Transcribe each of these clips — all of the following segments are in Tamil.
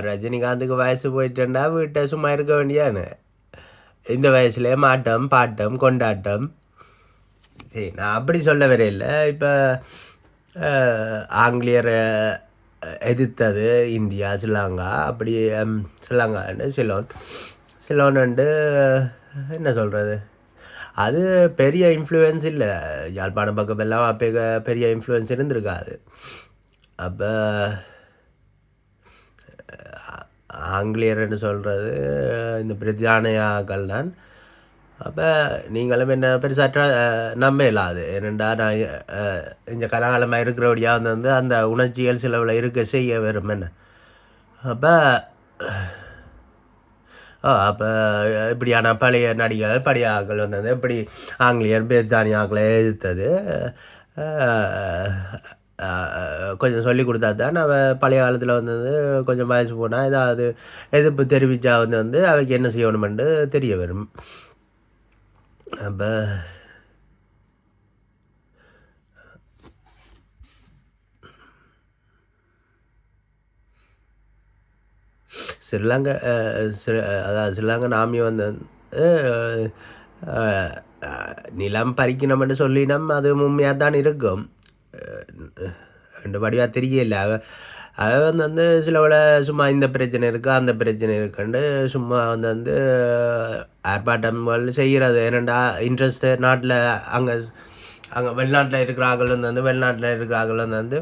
ரஜினிகாந்துக்கு வயசு போயிட்டேன்னா வீட்டை சும்மா இருக்க வேண்டியானு இந்த வயசுலேயே மாட்டம் பாட்டம் கொண்டாட்டம். சரி, நான் அப்படி சொல்ல வரையில. இப்போ ஆங்கிலேயரை எதிர்த்தது இந்தியா, ஸ்ரீலங்கா, அப்படி ஸ்ரீலங்காண்டு சிலோன்ண்டு என்ன சொல்கிறது, அது பெரிய இன்ஃப்ளூயன்ஸ் இல்லை. யாழ்ப்பாணம் பக்கம் எல்லாம் அப்போ பெரிய இன்ஃப்ளூயன்ஸ் இருந்திருக்காது. அப்போ ஆங்கிலேயர்னு சொல்கிறது இந்த பிரித்தானியாக்கள் தான். அப்போ நீங்களும் என்ன பெருசாற்ற நம்ப இல்லாது. ஏனெண்டா நான் இந்த கலகாலமாக இருக்கிறபடியாக வந்து அந்த உணர்ச்சிகள் சிலவில் இருக்க செய்ய வரும் என்ன. அப்போ அப்போ இப்படியான பழைய நடிகர்கள் பழைய ஆக்கள் வந்தது இப்படி ஆங்கிலேயர் பிரித்தானியாக்களை எதிர்த்தது கொஞ்சம் சொல்லி கொடுத்தா தான் அவள் பழைய காலத்தில் வந்தது கொஞ்சம் வயசு போனால் ஏதாவது எதிர்ப்பு தெரிவித்தா வந்து அவைக்கு என்ன செய்யணுமென்று தெரிய வரும். அப்போ ஸ்ரீலங்கா அதாவது ஸ்ரீலங்கா நாமி வந்து நிலம் பறிக்கணும்னு சொல்லினோம், அது உண்மையாக தான் இருக்கும். ரெண்டு படியாக தெரியல. அவ வந்து சிலவில் சும்மா இந்த பிரச்சனை இருக்குது அந்த பிரச்சனை இருக்குன்னு சும்மா வந்து ஆர்ப்பாட்டங்கள் செய்கிறது. ஏன்னாண்டா இன்ட்ரெஸ்ட்டு நாட்டில் அங்கே வெளிநாட்டில் இருக்கிறார்கள் வெளிநாட்டில் இருக்கிறார்கள் வந்து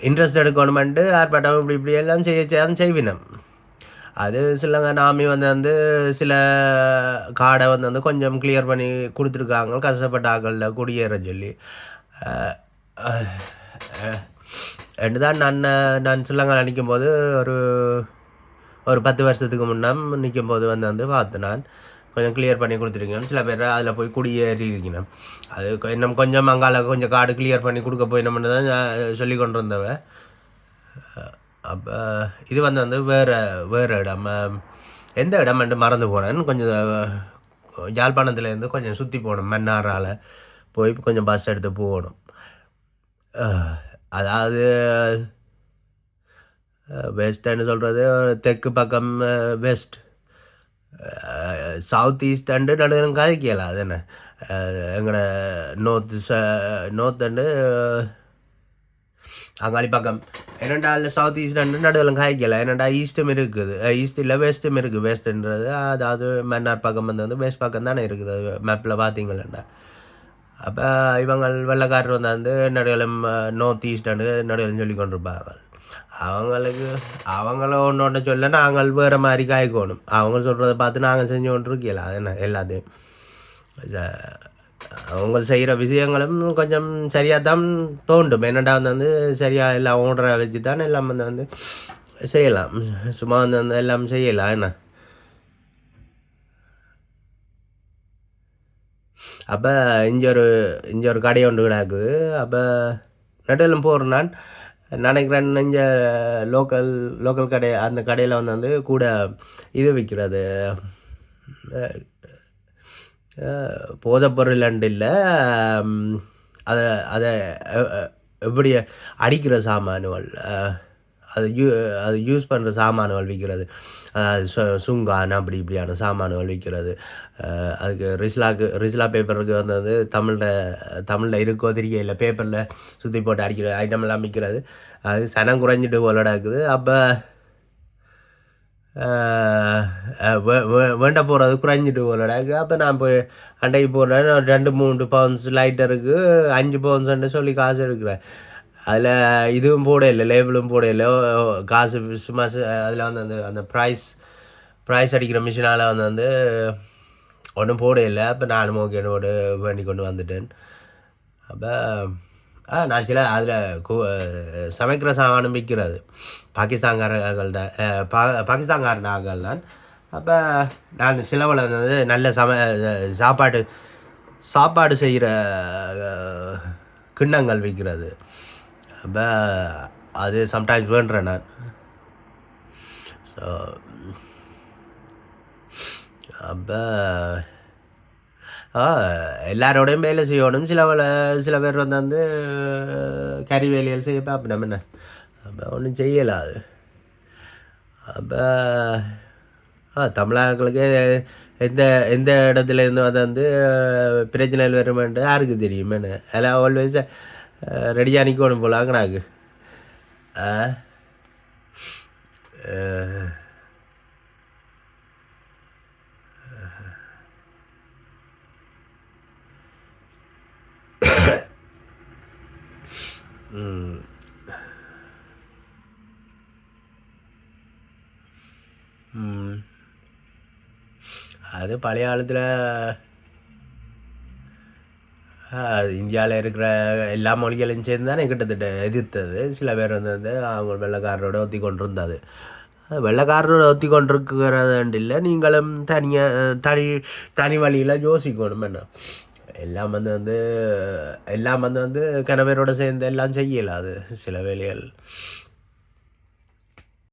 இன்ட்ரெஸ்ட் எடுக்கணுமெண்டு ஆர்ப்பாட்டம் இப்படி எல்லாம் செய்வினம். அது சிலங்க நாமி வந்து சில காடை வந்து கொஞ்சம் கிளியர் பண்ணி கொடுத்துருக்காங்க கஷ்டப்பட்ட ஆக்களில் குடியேற சொல்லி. ரெண்டு தான் நான் சிலங்க நிற்கும் போது ஒரு 10 வருஷத்துக்கு முன்னம் நிற்கும் போது வந்து பார்த்து நான் கொஞ்சம் கிளியர் பண்ணி கொடுத்துருக்கேன். சில பேர் அதில் போய் குடியேறி இருக்கணும். அது இன்னும் கொஞ்சம் அங்கால கொஞ்சம் காடு கிளியர் பண்ணி கொடுக்க போயினோம்னு தான் சொல்லி கொண்டு வந்தவ. அப்போ இது வந்து வேறு இடம், எந்த இடம்ட்டு மறந்து போனேன்னு. கொஞ்சம் யாழ்ப்பாணத்துலேருந்து கொஞ்சம் சுற்றி போகணும், மன்னாரால் போய் கொஞ்சம் பஸ் எடுத்து போகணும். அதாவது வெஸ்டர்னு சொல்கிறது தெற்கு பக்கம் வெஸ்ட், சவுத் ஈஸ்ட் அண்டு நடுவில் கதைக்கலாம். அது என்ன எங்களோட நோர்த் அண்டு அங்காளி பக்கம் என்னெண்டா அதில் சவுத் ஈஸ்ட் அண்டு நடுவில் காய்க்கல. என்னெண்டா ஈஸ்ட்டும் இருக்குது, ஈஸ்ட் இல்லை வெஸ்ட்டும் இருக்குது. வெஸ்ட்டுன்றது அதாவது மன்னார் பக்கம் வந்து வெஸ்ட் பக்கம் தானே இருக்குது மேப்பில் பார்த்தீங்களா. அப்போ இவங்க வெள்ளைக்காரர் வந்து நடுவில் நார்த் ஈஸ்ட் அண்டு நடுவில் சொல்லி கொண்டிருப்பாங்க. அவங்கள ஒன்று சொல்ல நாங்கள் வேறு மாதிரி காய்க்கணும். அவங்க சொல்கிறத பார்த்து நாங்கள் செஞ்சு கொண்டு இருக்கல. அது என்ன எல்லாத்தையும் அவங்க செய்கிற விஷயங்களும் கொஞ்சம் சரியாக தான் தோண்டும். என்னடா வந்து சரியாக எல்லாம் ஓடுற வச்சு தான் எல்லாம் வந்து செய்யலாம். சும்மா வந்து எல்லாம் செய்யலாம் என்ன. அப்போ இங்கே ஒரு கடை ஒன்று கிடக்குது. அப்போ நடுவில் போகிறேன் நான் நினைக்கிறேன். இங்கே லோக்கல் கடை, அந்த கடையில் வந்து கூட இது விற்கிறது, போதைப்பொருள் அண்டு இல்லை, அதை எப்படி அடிக்கிற சாமானுகள், அது யூஸ் பண்ணுற சாமானுகள் விற்கிறது. சுங்கான் அப்படி இப்படியான சாமானுகள் விற்கிறது. அதுக்கு ரிஸ்லா பேப்பருக்கு வந்து தமிழில் இருக்கோ தெரியல, பேப்பரில் சுற்றி போட்டு அடிக்கிற ஐட்டமெல்லாம் விற்கிறது. அது சனம் குறைஞ்சிட்டு போலடா இருக்குது. அப்போ வேண்ட போகிறது குறைஞ்சிட்டு போலடா இருக்குது. அப்போ நான் போய் அண்டைக்கு போடுறேன். 2-3 பவுன்ஸ் லைட்டருக்கு 5 பவுன்ஸ்ன்னு சொல்லி காசு எடுக்கிறேன். அதில் இதுவும் போட இல்லை, லேபிளும் போட இல்லை, காசு சும்மா அதில் வந்து அந்த ப்ரைஸ் அடிக்கிற மிஷினால் வந்து ஒன்றும் போட இல்லை. அப்போ நானும் ஓகேனோடு வேண்டி கொண்டு வந்துட்டேன். அப்போ நான் சில அதில் சமைக்கிற சாமானும் விற்கிறது பாகிஸ்தான்காரர்கள்ட பாகிஸ்தான்காரர்கள் தான். அப்போ நான் சிலவில் வந்து நல்ல சாப்பாடு செய்கிற கிண்ணங்கள் விற்கிறது. அப்போ அது சம்டைம்ஸ் வேண்டுறேன் நான். ஸோ அப்போ எல்லாரோடையும் வேலை செய்யணும். சில பேர் வந்து கறி வேலைகள் செய்ய பார்ப்போம். நம்ம என்ன அப்போ ஒன்றும் செய்யலை. அது அப்போ தமிழர்களுக்கு எந்த எந்த இடத்துல இருந்து அது வந்து பிரச்சனைகள் வருமென்று யாருக்கு தெரியும் என்ன எல்லாம் ஆல்வேஸ் ரெடியாக நிற்கணும் போல அங்கடாக்கு அது பழைய காலத்தில் இந்தியாவில் இருக்கிற எல்லா மொழிகளையும் சேர்ந்து தானே கிட்டத்தட்ட எதிர்த்தது. சில பேர் வந்து அவங்க வெள்ளைக்காரரோட ஒத்தி கொண்டிருந்தது. வெள்ளைக்காரரோட ஒத்தி கொண்டிருக்கிறதுண்டு இல்லை, நீங்களும் தனி வழியில் யோசிக்கணும். என்ன எல்லாம் வந்து எல்லாம் வந்து கணவரோட சேர்ந்து எல்லாம் செய்யலாம். அது சில வேலைகள்